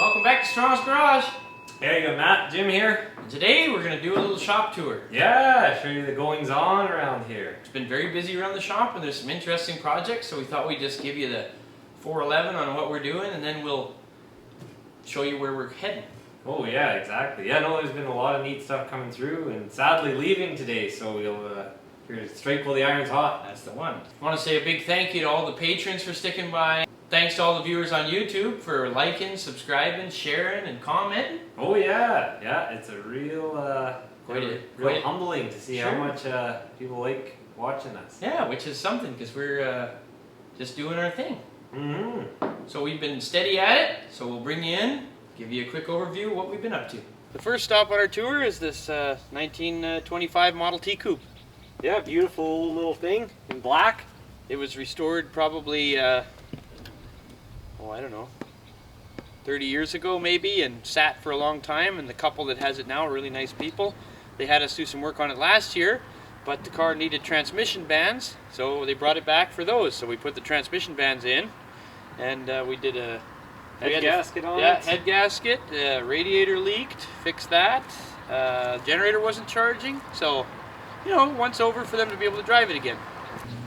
Welcome back to Strong's Garage. Hey, you got Matt, Jim here. And today we're going to do a little shop tour. Yeah, show you the goings on around here. It's been very busy around the shop and there's some interesting projects, so we thought we'd just give you the 411 on what we're doing and then we'll show you where we're heading. Oh yeah, exactly. Yeah, no, there's been a lot of neat stuff coming through and sadly leaving today, so we'll strike while the iron's hot. That's the one. I want to say a big thank you to all the patrons for sticking by. Thanks to all the viewers on YouTube for liking, subscribing, sharing, and commenting. Oh yeah, yeah, it's a real, real humbling to see how much people like watching us. Yeah, which is something because we're just doing our thing. So we've been steady at it, so we'll bring you in, give you a quick overview of what we've been up to. The first stop on our tour is this 1925 Model T Coupe. Yeah, beautiful little thing in black. It was restored probably, I don't know, 30 years ago maybe, and sat for a long time, and the couple that has it now are really nice people. They had us do some work on it last year, but the car needed transmission bands, so they brought it back for those. So we put the transmission bands in, and we did a head gasket on it. Yeah, head gasket, radiator leaked, fixed that, generator wasn't charging, so you know, once over for them to be able to drive it again.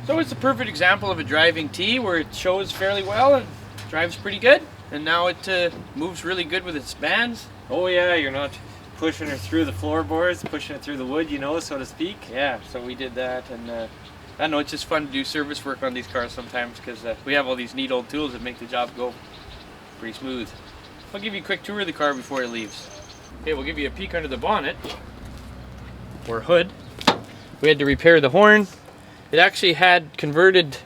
So it's a perfect example of a driving T where it shows fairly well and drives pretty good, and now it moves really good with its bands. Oh yeah, you're not pushing her through the floorboards, pushing it through the wood, you know, so to speak. Yeah, so we did that, and I know it's just fun to do service work on these cars sometimes because we have all these neat old tools that make the job go pretty smooth. I'll give you a quick tour of the car before it leaves. Okay, we'll give you a peek under the bonnet, or hood. We had to repair the horn. It actually had converted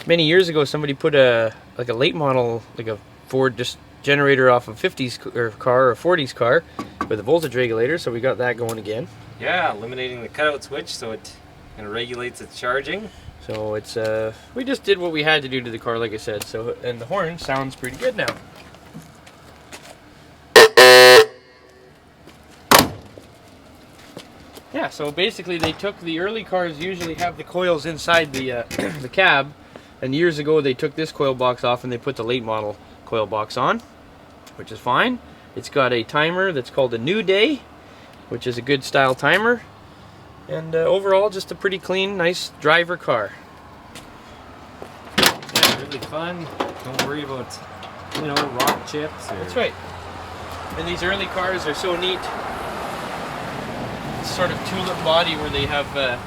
many years ago. Somebody put a late model, like a Ford just generator off a 50s car or 40s car with a voltage regulator, so we got that going again. Yeah, eliminating the cutout switch so it kind of regulates its charging. So it's we just did what we had to do to the car, like I said. So, and the horn sounds pretty good now. Yeah, so basically they took the early cars usually have the coils inside the the cab, and years ago they took this coil box off and they put the late model coil box on, which is fine. It's got a timer that's called a New Day, which is a good style timer, and overall just a pretty clean, nice driver car. Yeah, really fun. Don't worry about, you know, rock chips. That's right. And these early cars are so neat. Sort of tulip body where they have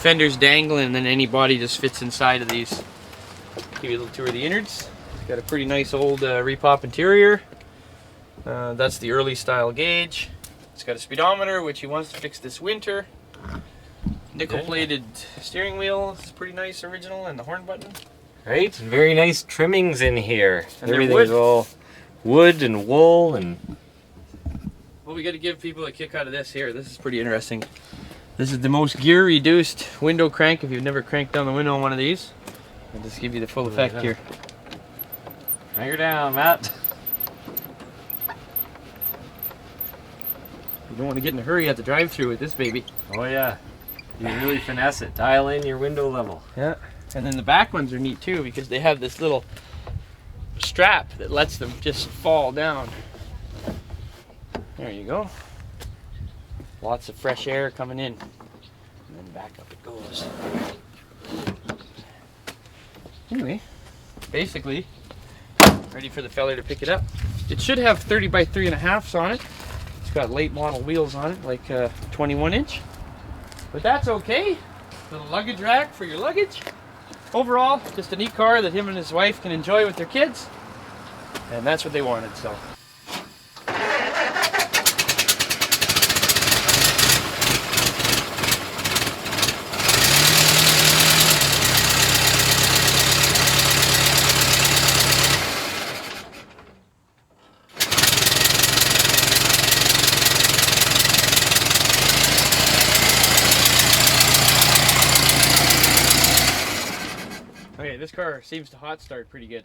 fenders dangling, and then any body just fits inside of these. Give you a little tour of the innards. It's got a pretty nice old repop interior. That's the early style gauge. It's got a speedometer, which he wants to fix this winter. Nickel plated steering wheel. It's pretty nice, original, and the horn button. Right, very nice trimmings in here. And everything's all wood and wool and. Well, we got to give people a kick out of this here. This is pretty interesting. This is the most gear reduced window crank. If you've never cranked down the window on one of these, I'll just give you the full effect here. Crank her down, Matt. You don't want to get in a hurry at the drive-through with this baby. Oh yeah, you really finesse it. Dial in your window level. Yeah, and then the back ones are neat too because they have this little strap that lets them just fall down. There you go. Lots of fresh air coming in. And then back up it goes. Anyway, basically, ready for the feller to pick it up. It should have 30 by 3.5s on it. It's got late model wheels on it, like 21 inch. But that's okay. Little luggage rack for your luggage. Overall, just a neat car that him and his wife can enjoy with their kids. And that's what they wanted, so. Okay, this car seems to hot start pretty good.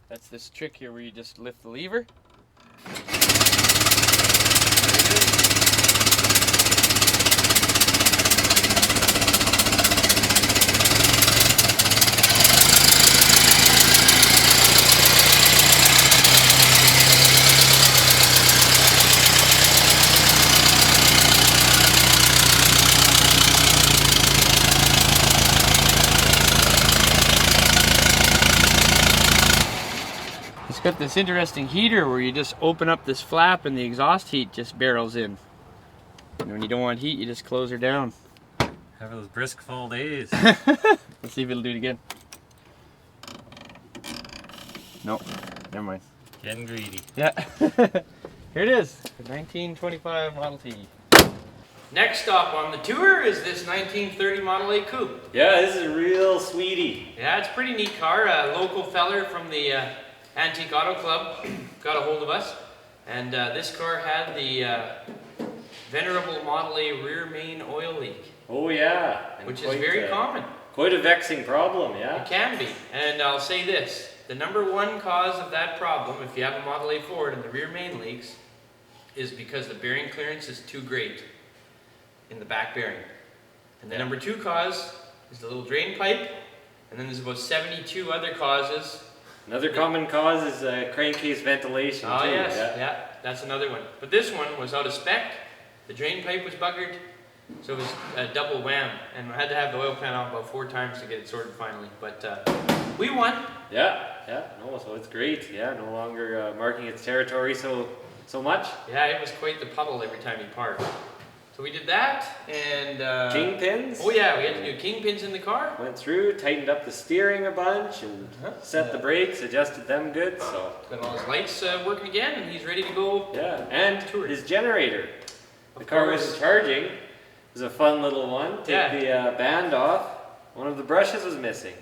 That's this trick here where you just lift the lever. It's got this interesting heater where you just open up this flap and the exhaust heat just barrels in. And when you don't want heat, you just close her down. Have those brisk fall days. Let's see if it'll do it again. Nope, never mind. Getting greedy. Yeah. Here it is, the 1925 Model T. Next stop on the tour is this 1930 Model A Coupe. Yeah, this is a real sweetie. Yeah, it's a pretty neat car. A local feller from the Antique Auto Club got a hold of us. And this car had the venerable Model A rear main oil leak. Oh yeah. Which is very common. Quite a vexing problem, yeah. It can be. And I'll say this. The number one cause of that problem, if you have a Model A Ford and the rear main leaks, is because the bearing clearance is too great in the back bearing. And the number two cause is the little drain pipe, and then there's about 72 other causes. Another common cause is crankcase ventilation Oh too. yes, yeah, that's another one. But this one was out of spec, the drain pipe was buggered, so it was a double wham, and I had to have the oil pan out about 4 times to get it sorted finally. But we won. Yeah, no, so it's great. Yeah, no longer marking its territory so much. Yeah, it was quite the puddle every time you parked. So we did that, and kingpins. Oh yeah, we had to do kingpins in the car. Went through, tightened up the steering a bunch, and set the brakes, adjusted them good. So got all his lights working again, and he's ready to go. Yeah, and tour. His generator. The car wasn't charging. It was a fun little one. Take the band off. One of the brushes was missing,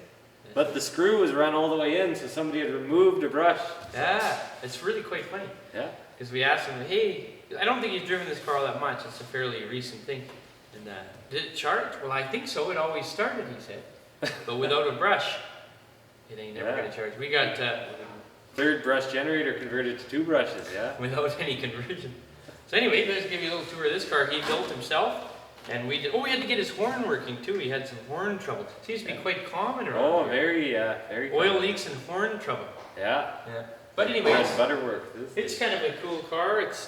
but the screw was run all the way in, so somebody had removed a brush. Yeah, it's really quite funny. Yeah. Because we asked him, hey, I don't think he's driven this car all that much. It's a fairly recent thing. And did it charge? Well, I think so. It always started, he said. But without a brush, it ain't never going to charge. We got... third brush generator converted to 2 brushes, yeah? Without any conversion. So anyway, let's give you a little tour of this car he built himself. And we did... Oh, we had to get his horn working, too. He had some horn trouble. Seems to be quite common around here. Very oil common. leaks and horn trouble. Yeah. But anyways, butterwork. It's kind of a cool car. It's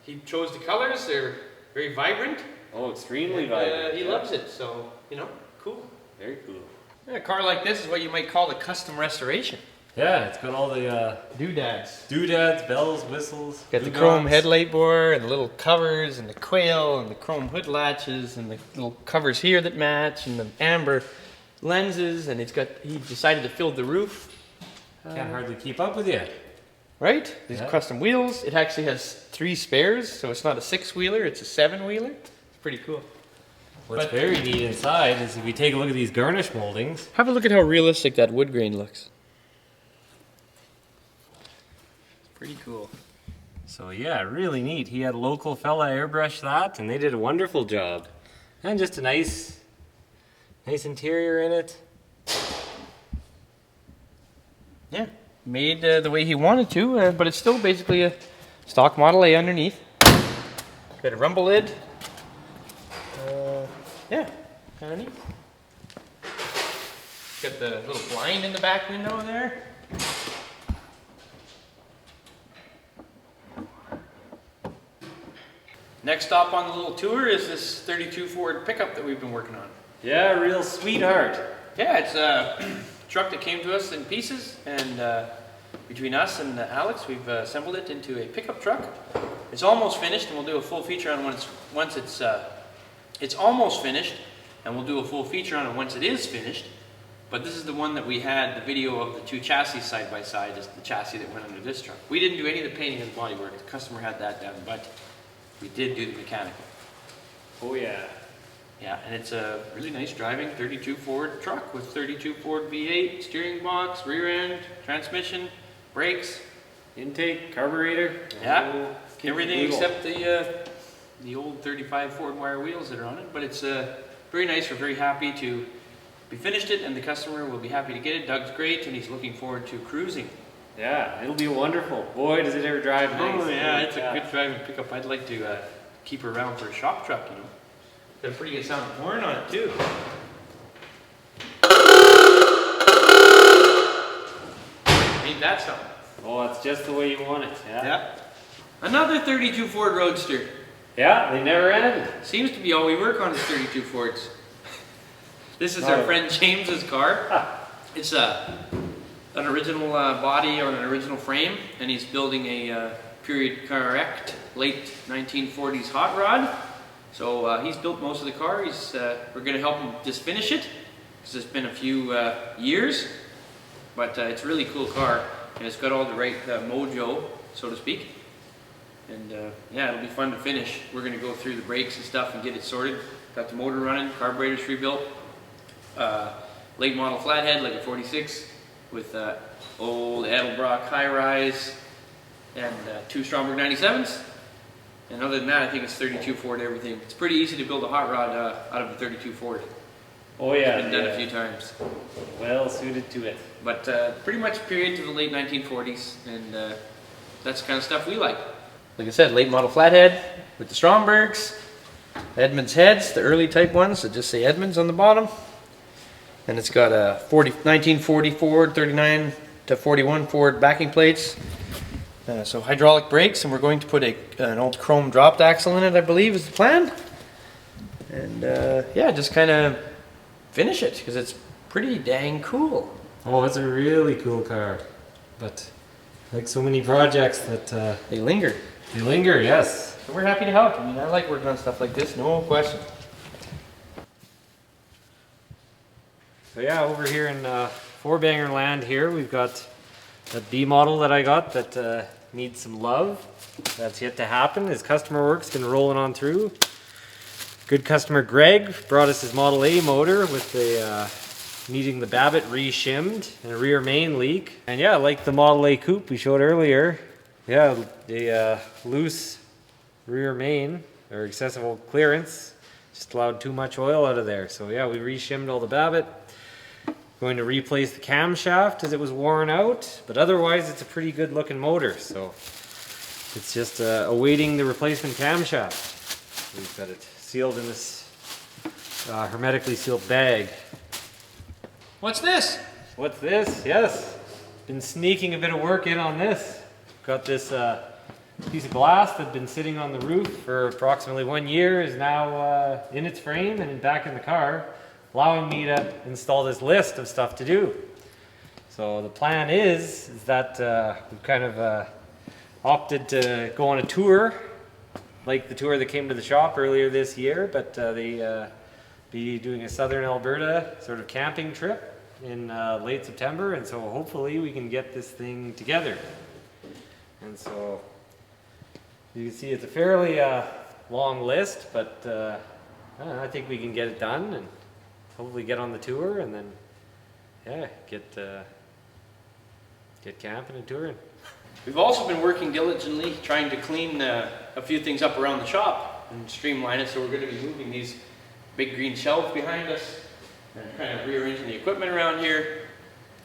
he chose the colors. They're very vibrant. Oh, extremely vibrant. He loves it. So cool. Very cool. Yeah, a car like this is what you might call a custom restoration. Yeah, it's got all the doodads, bells, whistles. Got the chrome headlight bore and the little covers and the quail and the chrome hood latches and the little covers here that match and the amber lenses, and he decided to fill the roof. Can't hardly keep up with you. Right? These custom wheels. It actually has 3 spares, so it's not a 6-wheeler, it's a 7-wheeler. It's pretty cool. What's very neat inside is if we take a look at these garnish moldings. Have a look at how realistic that wood grain looks. Pretty cool. So yeah, really neat. He had a local fella airbrush that, and they did a wonderful job. And just a nice interior in it. Yeah, made the way he wanted to, but it's still basically a stock Model A underneath. Got a rumble lid. Yeah, kind of neat. Got the little blind in the back window there. Next stop on the little tour is this 32 Ford pickup that we've been working on. Yeah, real sweetheart. Yeah, it's a truck that came to us in pieces, and between us and Alex, we've assembled it into a pickup truck. It's almost finished, and we'll do a full feature on it once it's almost finished, and we'll do a full feature on it once it is finished. But this is the one that we had the video of the 2 chassis side by side, is the chassis that went under this truck. We didn't do any of the painting of the bodywork. The customer had that done, but we did do the mechanical. Oh yeah. Yeah, and it's a really nice driving 32 Ford truck with 32 Ford V8, steering box, rear end, transmission, brakes, intake, carburetor. yeah, everything except the old 35 Ford wire wheels that are on it. But it's very nice. We're very happy to be finished it, and the customer will be happy to get it. Doug's great, and he's looking forward to cruising. Yeah, it'll be wonderful. Boy, does it ever drive nice. Oh yeah, it's a good driving pickup. I'd like to keep her around for a shop truck, Got a pretty good sounding horn on it too. Ain't that something? Oh, it's just the way you want it. Yeah. Another 32 Ford Roadster. Yeah, they never end. Seems to be all we work on is 32 Fords. This is our friend James's car. It's an original body on an original frame, and he's building a period correct late 1940s hot rod. So he's built most of the car. We're going to help him just finish it because it's been a few years, but it's a really cool car, and it's got all the right mojo, so to speak. And yeah, it'll be fun to finish. We're going to go through the brakes and stuff and get it sorted. Got the motor running, carburetors rebuilt, late model flathead like a 46 with old Edelbrock high-rise and 2 Stromberg 97s. And other than that, I think it's 32 Ford everything. It's pretty easy to build a hot rod out of a 32 Ford. Oh yeah, it's been done a few times. Well suited to it. But pretty much period to the late 1940s, and that's the kind of stuff we like. Like I said, late model flathead with the Strombergs, Edmunds heads, the early type ones that just say Edmunds on the bottom. And it's got a 1940 Ford, 39 to 41 Ford backing plates. So hydraulic brakes, and we're going to put an old chrome dropped axle in it, I believe is the plan. And yeah, just kind of finish it because it's pretty dang cool. Oh, it's a really cool car, but like so many projects that they linger. They linger, yes. So we're happy to help. I mean, I like working on stuff like this, no question. So yeah, over here in four-banger land here, we've got that B model that I got that needs some love. That's yet to happen. His customer work's been rolling on through. Good customer Greg brought us his Model A motor with the needing the Babbitt re-shimmed and a rear main leak. And yeah, like the Model A coupe we showed earlier, yeah, the loose rear main or excessive clearance just allowed too much oil out of there. So yeah, we re-shimmed all the Babbitt. Going to replace the camshaft as it was worn out, but otherwise it's a pretty good looking motor. So it's just awaiting the replacement camshaft. We've got it sealed in this hermetically sealed bag. What's this? What's this? Yes, been sneaking a bit of work in on this. Got this piece of glass that's been sitting on the roof for approximately 1 year, is now in its frame and back in the car, allowing me to install this list of stuff to do. So the plan is that we've kind of opted to go on a tour, like the tour that came to the shop earlier this year, but they be doing a southern Alberta sort of camping trip in late September, and so hopefully we can get this thing together. And so you can see it's a fairly long list, but I think we can get it done and hopefully get on the tour, and then yeah, get camping and touring. We've also been working diligently trying to clean a few things up around the shop and streamline it, so we're going to be moving these big green shelves behind us and kind of rearranging the equipment around here.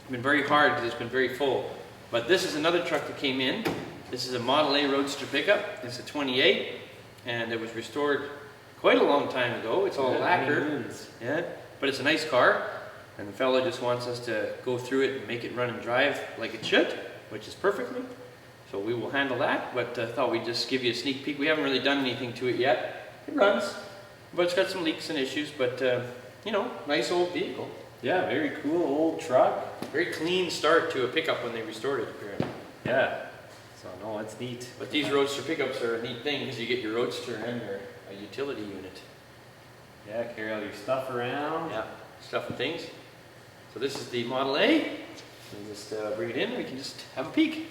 It's been very hard because it's been very full. But this is another truck that came in. This is a Model A Roadster pickup. It's a 28, and it was restored quite a long time ago. It's all lacquered, yeah, but it's a nice car, and the fellow just wants us to go through it and make it run and drive like it should, which is perfectly. So we will handle that, but thought we'd just give you a sneak peek. We haven't really done anything to it yet. It runs, but it's got some leaks and issues, but you know, nice old vehicle. Yeah, very cool old truck. Very clean start to a pickup when they restored it, apparently. Yeah, so no, it's neat. But these Roadster pickups are a neat thing because you get your Roadster and your utility unit. Yeah, carry all your stuff around. Yeah, stuff and things. So this is the Model A. We just bring it in, we can just have a peek.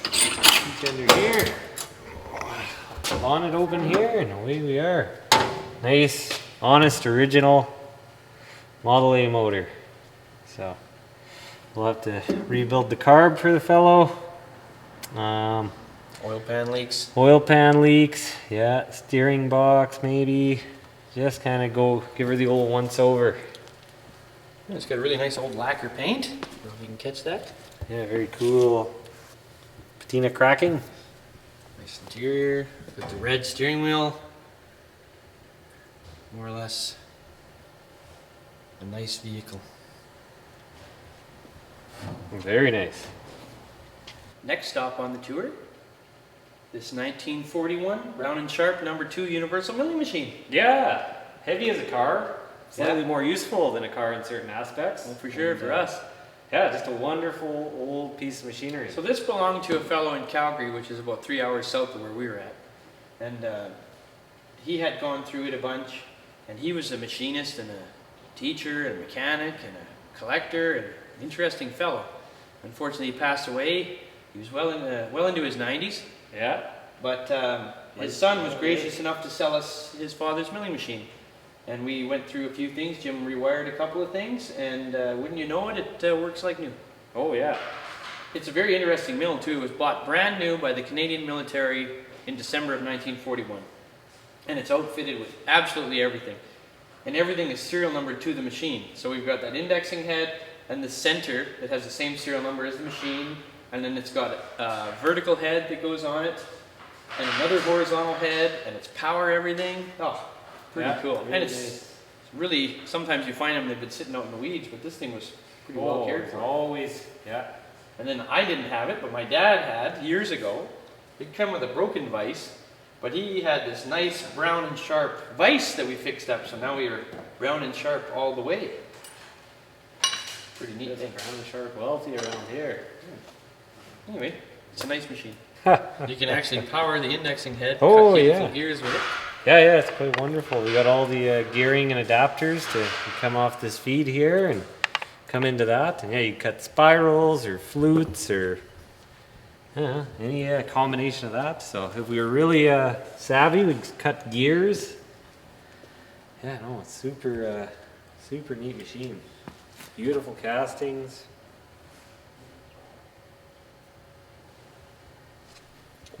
Peek under here. Bonnet open here, and away we are. Nice, honest, original Model A motor. So we'll have to rebuild the carb for the fellow. Oil pan leaks. Oil pan leaks, yeah. Steering box maybe. Just kind of go give her the old once over. Yeah, it's got a really nice old lacquer paint. I don't know if you can catch that. Yeah, very cool. Patina cracking. Nice interior with the red steering wheel. More or less a nice vehicle. Very nice. Next stop on the tour, this 1941 Brown & Sharp #2 universal milling machine. Yeah, heavy as a car. Slightly more useful than a car in certain aspects. Well, for sure, for us. yeah, just a wonderful old piece of machinery. So this belonged to a fellow in Calgary, which is about 3 hours south of where we were at. And he had gone through it a bunch, and he was a machinist and a teacher and a mechanic and a collector and an interesting fellow. Unfortunately, he passed away. He was well into his 90s. Yeah. But his son was gracious enough to sell us his father's milling machine. And we went through a few things. Jim rewired a couple of things, and wouldn't you know it, it works like new. Oh yeah. It's a very interesting mill too. It was bought brand new by the Canadian military in December of 1941. And it's outfitted with absolutely everything. And everything is serial numbered to the machine. So we've got that indexing head and the center that has the same serial number as the machine. And then it's got a vertical head that goes on it, and another horizontal head, and it's power everything. Oh, pretty cool. Really and it's really, sometimes you find them, they've been sitting out in the weeds, but this thing was pretty well cared for. Always, yeah. And then I didn't have it, but my dad had years ago. It came with a broken vise, but he had this nice brown and sharp vise that we fixed up, so now we are brown and sharp all the way. Pretty neat thing. Brown and sharp wealthy around here. Anyway, it's a nice machine. You can actually power the indexing head, Oh, cut yeah. gears with it. Yeah, it's quite wonderful. We got all the gearing and adapters to come off this feed here and come into that. And yeah, you cut spirals or flutes or any combination of that. So if we were really savvy, we'd cut gears. Yeah, no, it's super, super neat machine. Beautiful castings.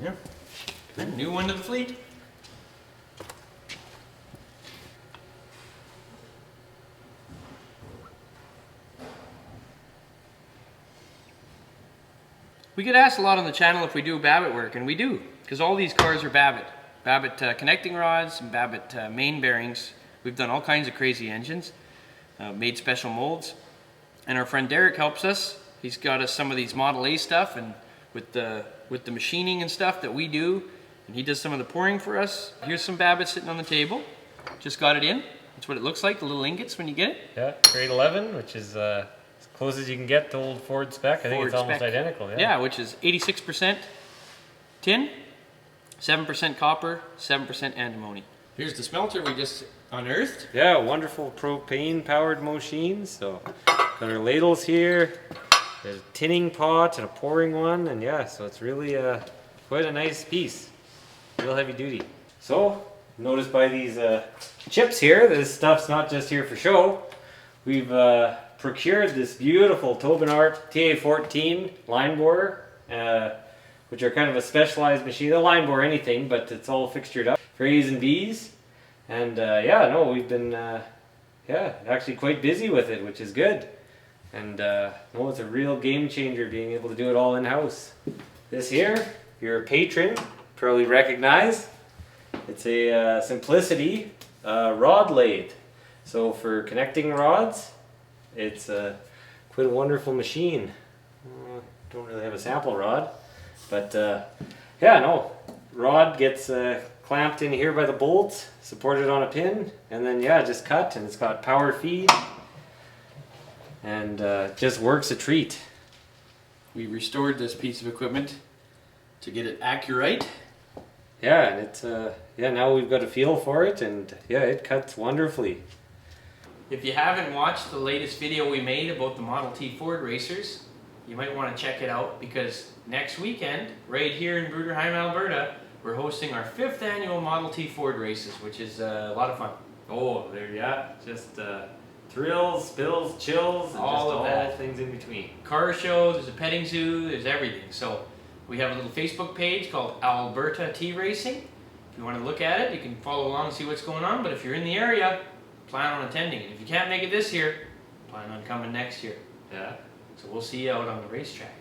Yeah. A new one to the fleet. We get asked a lot on the channel if we do Babbitt work, and we do, because all these cars are Babbitt. Babbitt connecting rods, and Babbitt main bearings. We've done all kinds of crazy engines, made special molds. And our friend Derek helps us. He's got us some of these Model A stuff, and with the machining and stuff that we do, and he does some of the pouring for us. Here's some Babbitt sitting on the table. Just got it in. That's what it looks like, the little ingots when you get it. Yeah, grade 11, which is as close as you can get to old Ford spec. I think it's almost identical. Yeah, which is 86% tin, 7% copper, 7% antimony. Here's the smelter we just unearthed. Yeah, wonderful propane powered machine. So got our ladles here. There's a tinning pot and a pouring one, and yeah, so it's really quite a nice piece. Real heavy duty. So, notice by these chips here, this stuff's not just here for show. We've procured this beautiful Tobin Art TA14 line borer, which are kind of a specialized machine. They'll line bore anything, but it's all fixtured up for A's and B's. And yeah, no, we've been actually quite busy with it, which is good. And no, it's a real game changer being able to do it all in-house. This here, your patron probably recognize. It's a Simplicity rod lathe. So for connecting rods, it's quite a wonderful machine. Don't really have a sample rod, but yeah, no. Rod gets clamped in here by the bolts, supported on a pin, and then yeah, just cut, and it's got power feed. And just works a treat. We restored this piece of equipment to get it accurate. Yeah, and it's yeah, now we've got a feel for it, and yeah, it cuts wonderfully. If you haven't watched the latest video we made about the Model T Ford racers, you might want to check it out, because next weekend, right here in Bruderheim, Alberta, we're hosting our 5th annual Model T Ford races, which is a lot of fun. Oh, there, yeah, just thrills, spills, chills, and all of that. Things in between. Car shows, there's a petting zoo, there's everything. So we have a little Facebook page called Alberta T Racing. If you want to look at it, you can follow along and see what's going on. But if you're in the area, plan on attending. And if you can't make it this year, plan on coming next year. Yeah. So we'll see you out on the racetrack.